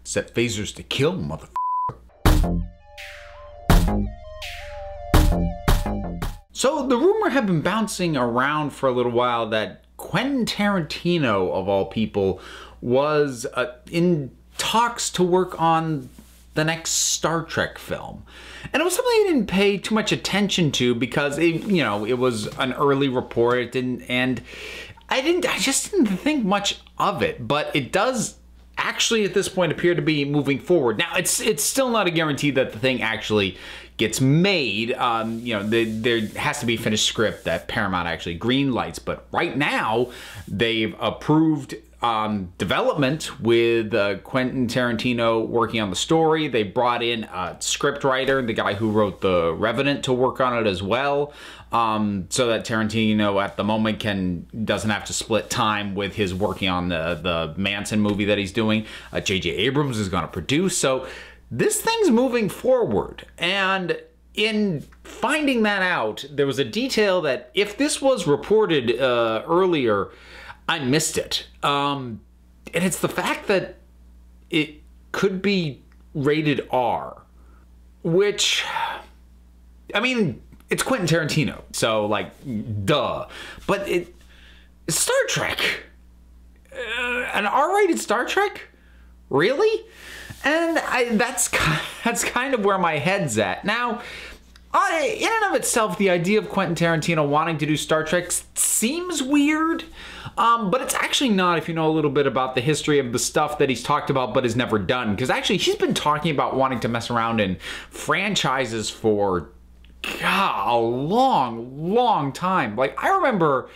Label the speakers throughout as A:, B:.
A: Set phasers to kill, motherfucker. So the rumor had been bouncing around for a little while that Quentin Tarantino, of all people, was in talks to work on the next Star Trek film. And it was something I didn't pay too much attention to because it, it was an early report and I just didn't think much of it, but it does actually at this point appear to be moving forward. Now it's still not a guarantee that the thing actually gets made. There has to be a finished script that Paramount actually greenlights, but right now they've approved development with Quentin Tarantino working on the story. They brought in a script writer, the guy who wrote The Revenant, to work on it as well, so that Tarantino at the moment doesn't have to split time with his working on the Manson movie that he's doing. J.J. Abrams is going to produce, so this thing's moving forward. And in finding that out, there was a detail that if this was reported earlier, I missed it. And it's the fact that it could be rated R, which, I mean, it's Quentin Tarantino, so like, duh. But it's Star Trek. An R-rated Star Trek? Really? And that's kind of where my head's at. Now, in and of itself, the idea of Quentin Tarantino wanting to do Star Trek seems weird, but it's actually not if you know a little bit about the history of the stuff that he's talked about but has never done. Because actually, he's been talking about wanting to mess around in franchises for, God, a long, long time. Like, I remember,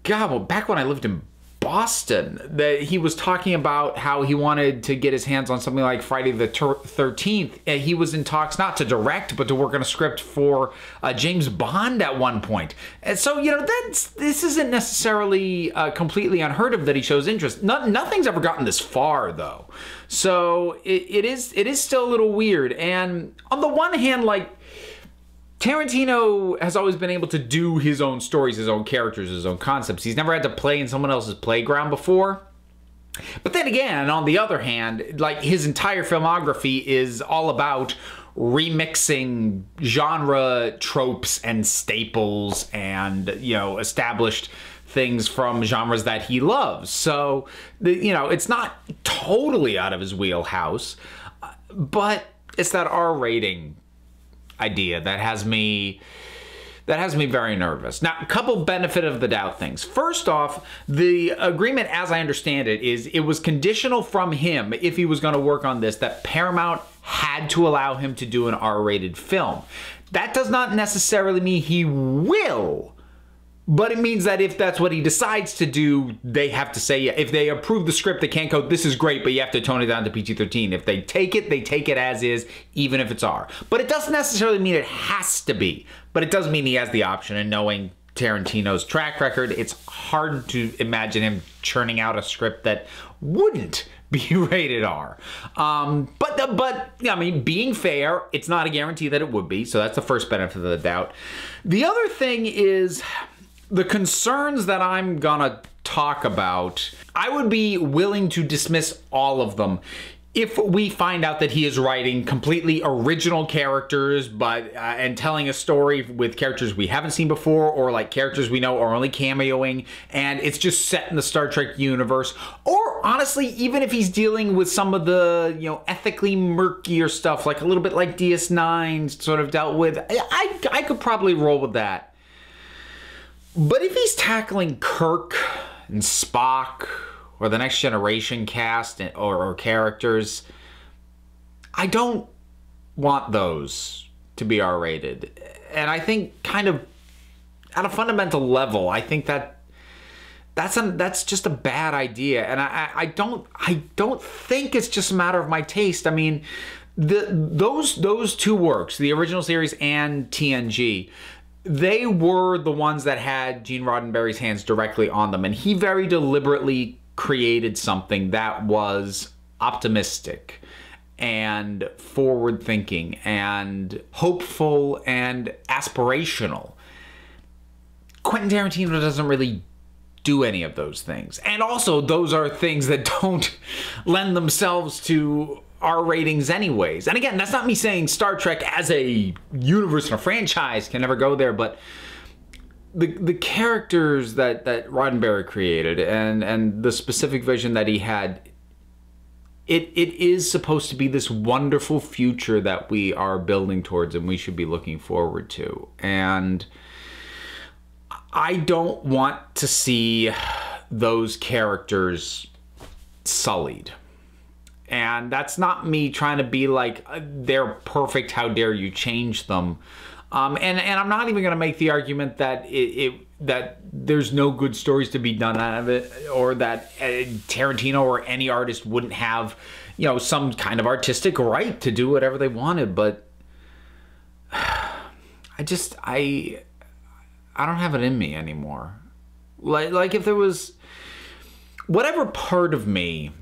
A: God, well, back when I lived in Boston, that he was talking about how he wanted to get his hands on something like Friday the 13th. He was in talks not to direct, but to work on a script for James Bond at one point. And so, this isn't necessarily completely unheard of that he shows interest. Nothing's ever gotten this far, though. So it is still a little weird. And on the one hand, like, Tarantino has always been able to do his own stories, his own characters, his own concepts. He's never had to play in someone else's playground before. But then again, on the other hand, like, his entire filmography is all about remixing genre tropes and staples and, established things from genres that he loves. So, it's not totally out of his wheelhouse, but it's that R rating idea that has me very nervous. Now, a couple benefit of the doubt things. First off, the agreement, as I understand it, is it was conditional from him, if he was going to work on this, that Paramount had to allow him to do an R-rated film. That does not necessarily mean he will, but it means that if that's what he decides to do, they have to say, yeah. If they approve the script, they can't go, this is great, but you have to tone it down to PG-13. If they take it as is, even if it's R. But it doesn't necessarily mean it has to be. But it does mean he has the option, and knowing Tarantino's track record, it's hard to imagine him churning out a script that wouldn't be rated R. But I mean, being fair, it's not a guarantee that it would be, so that's the first benefit of the doubt. The other thing is, the concerns that I'm gonna talk about, I would be willing to dismiss all of them if we find out that he is writing completely original characters, but and telling a story with characters we haven't seen before, or like characters we know are only cameoing, and it's just set in the Star Trek universe. Or honestly, even if he's dealing with some of the ethically murkier stuff, like a little bit like DS9 sort of dealt with, I could probably roll with that. But if he's tackling Kirk and Spock or the Next Generation cast or characters, I don't want those to be R-rated. And I think kind of at a fundamental level, I think that's just a bad idea. And I don't think it's just a matter of my taste. I mean, those two works, the original series and TNG, they were the ones that had Gene Roddenberry's hands directly on them, and he very deliberately created something that was optimistic and forward-thinking and hopeful and aspirational. Quentin Tarantino doesn't really do any of those things. And also, those are things that don't lend themselves to R ratings anyways. And again, that's not me saying Star Trek as a universe and a franchise can never go there, but the characters that Roddenberry created and the specific vision that he had, it is supposed to be this wonderful future that we are building towards and we should be looking forward to. And I don't want to see those characters sullied. And that's not me trying to be like, they're perfect, how dare you change them. And I'm not even going to make the argument that that there's no good stories to be done out of it, or that Tarantino or any artist wouldn't have, you know, some kind of artistic right to do whatever they wanted. But I don't have it in me anymore. Like if there was whatever part of me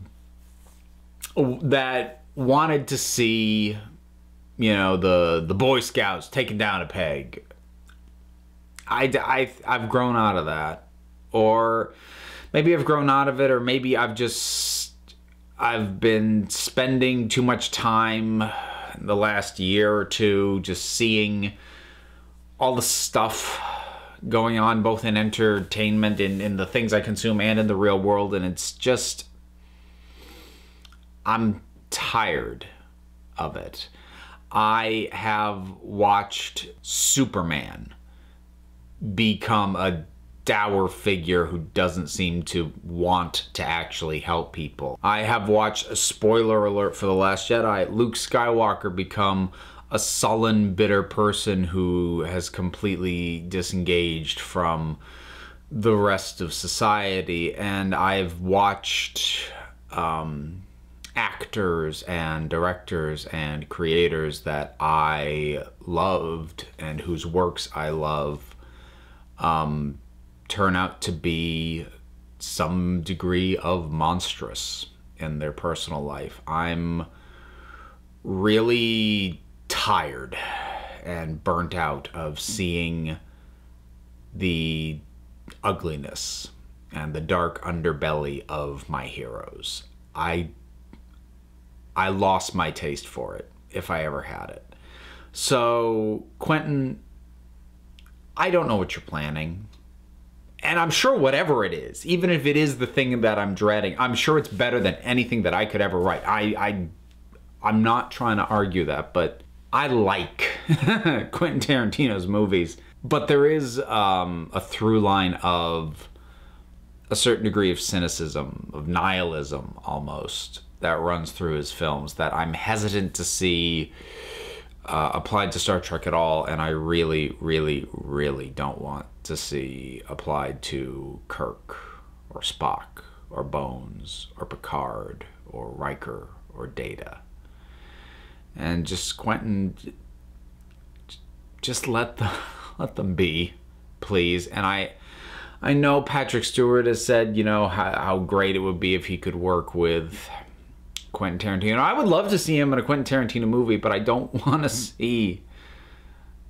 A: that wanted to see, you know, the Boy Scouts taking down a peg, I've grown out of that. Or maybe I've grown out of it, or maybe I've been spending too much time in the last year or two just seeing all the stuff going on both in entertainment, in the things I consume, and in the real world, and it's just, I'm tired of it. I have watched Superman become a dour figure who doesn't seem to want to actually help people. I have watched, a spoiler alert for The Last Jedi, Luke Skywalker become a sullen, bitter person who has completely disengaged from the rest of society. And I've watched actors and directors and creators that I loved and whose works I love turn out to be some degree of monstrous in their personal life. I'm really tired and burnt out of seeing the ugliness and the dark underbelly of my heroes. I lost my taste for it, if I ever had it. So, Quentin, I don't know what you're planning. And I'm sure whatever it is, even if it is the thing that I'm dreading, I'm sure it's better than anything that I could ever write. I'm not trying to argue that, but I like Quentin Tarantino's movies. But there is a through line of a certain degree of cynicism, of nihilism almost, that runs through his films that I'm hesitant to see applied to Star Trek at all, and I really, really, really don't want to see applied to Kirk or Spock or Bones or Picard or Riker or Data. And just, Quentin, just let them be, please. And I know Patrick Stewart has said, you know, how great it would be if he could work with Quentin Tarantino. I would love to see him in a Quentin Tarantino movie, but I don't want to see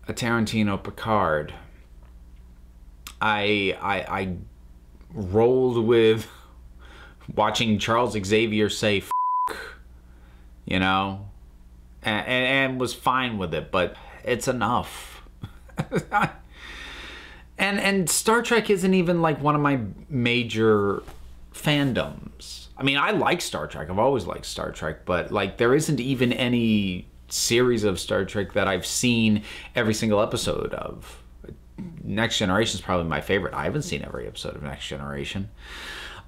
A: a Tarantino Picard. I rolled with watching Charles Xavier say "f***," you know, and was fine with it, but it's enough. And Star Trek isn't even like one of my major fandoms. I mean, I like Star Trek. I've always liked Star Trek, but like there isn't even any series of Star Trek that I've seen every single episode of. Next Generation is probably my favorite. I haven't seen every episode of Next Generation.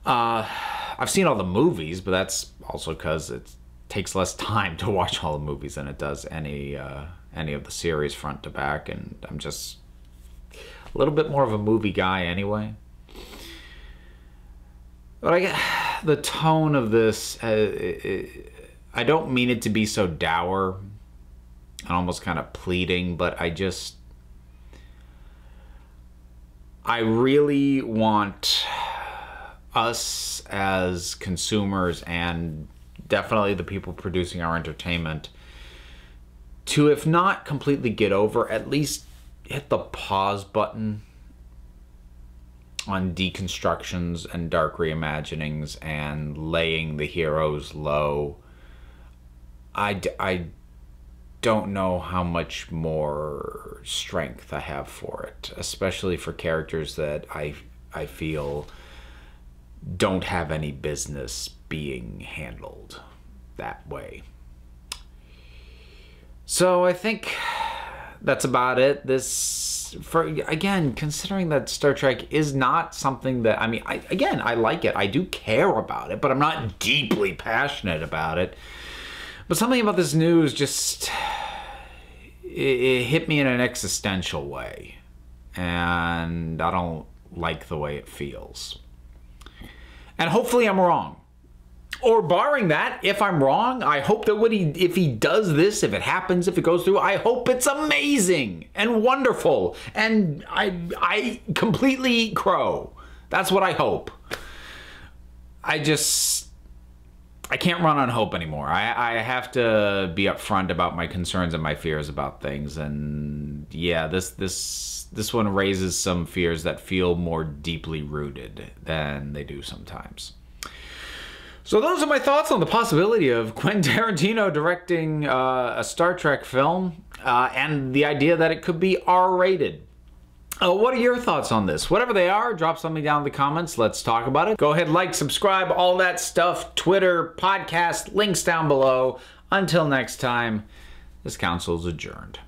A: I've seen all the movies, but that's also because it takes less time to watch all the movies than it does any of the series front to back, and I'm just a little bit more of a movie guy anyway. But I get the tone of this, I don't mean it to be so dour and almost kind of pleading, but I really want us as consumers, and definitely the people producing our entertainment, to, if not completely get over, at least hit the pause button on deconstructions and dark reimaginings and laying the heroes low, I don't know how much more strength I have for it, especially for characters that I feel don't have any business being handled that way. So I think that's about it. Again, considering that Star Trek is not something that, I mean, I like it. I do care about it, but I'm not deeply passionate about it. But something about this news just, it hit me in an existential way. And I don't like the way it feels. And hopefully I'm wrong. Or barring that, if I'm wrong, I hope that if he does this, if it happens, if it goes through, I hope it's amazing and wonderful. And I completely crow. That's what I hope. I can't run on hope anymore. I have to be upfront about my concerns and my fears about things. And yeah, this one raises some fears that feel more deeply rooted than they do sometimes. So those are my thoughts on the possibility of Quentin Tarantino directing a Star Trek film and the idea that it could be R-rated. What are your thoughts on this? Whatever they are, drop something down in the comments. Let's talk about it. Go ahead, like, subscribe, all that stuff. Twitter, podcast, links down below. Until next time, this council is adjourned.